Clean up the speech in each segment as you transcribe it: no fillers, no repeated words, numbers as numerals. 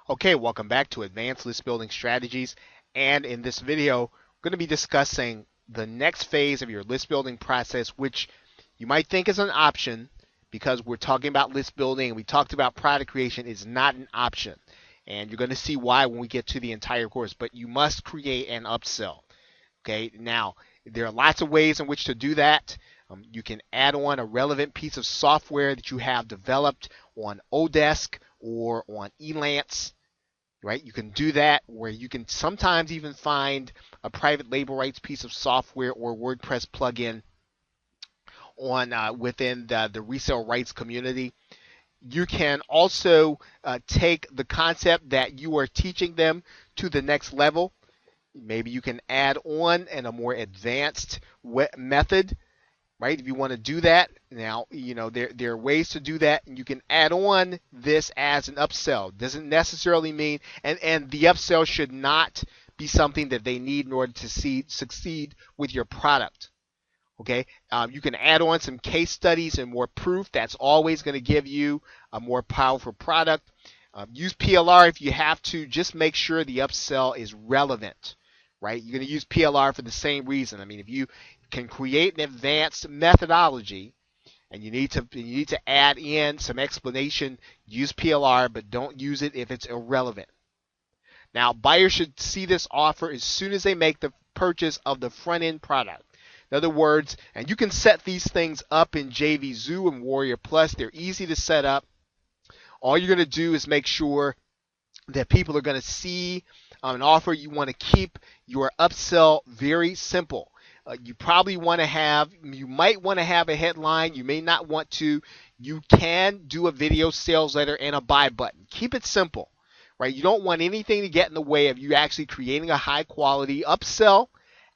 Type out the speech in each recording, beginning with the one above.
Okay, welcome back to Advanced List Building Strategies. And in this video, we're going to be discussing the next phase of your list building process, which you might think is an option because we're talking about list building and we talked about product creation. Is not an option. And you're going to see why when we get to the entire course. But you must create an upsell. Okay, now there are lots of ways in which to do that. You can add on a relevant piece of software that you have developed on Odesk or on Elance, right? You can do that where you can sometimes even find a private label rights piece of software or WordPress plugin on within the resale rights community. You can also take the concept that you are teaching them to the next level. Maybe you can add on in a more advanced method, right? If you want to do that, now there are ways to do that, and you can add on this as an upsell. Doesn't necessarily mean, and the upsell should not be something that they need in order to succeed with your product. Okay, you can add on some case studies and more proof. That's always going to give you a more powerful product. Use PLR if you have to. Just make sure the upsell is relevant, right? You're going to use PLR for the same reason. I mean, if you can create an advanced methodology and you need to add in some explanation, use PLR, but don't use it if it's irrelevant. Now, buyers should see this offer as soon as they make the purchase of the front end product. In other words, and you can set these things up in JVZoo and Warrior Plus. They're easy to set up. All you're going to do is make sure that people are going to see an offer. You want to keep your upsell very simple. You probably want to have, you might want to have a headline. You may not want to. You can do a video sales letter and a buy button. Keep it simple, right? You don't want anything to get in the way of you actually creating a high quality upsell,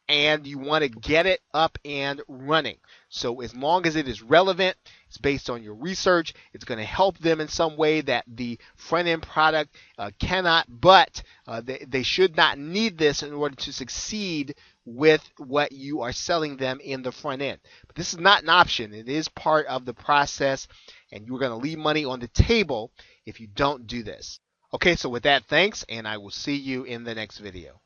and you want to get it up and running. So as long as it is relevant, it's based on your research, it's going to help them in some way that the front end product cannot, but they should not need this in order to succeed with what you are selling them in the front end. But this is not an option. It is part of the process, and you're going to leave money on the table if you don't do this. Okay, so with that, thanks, and I will see you in the next video.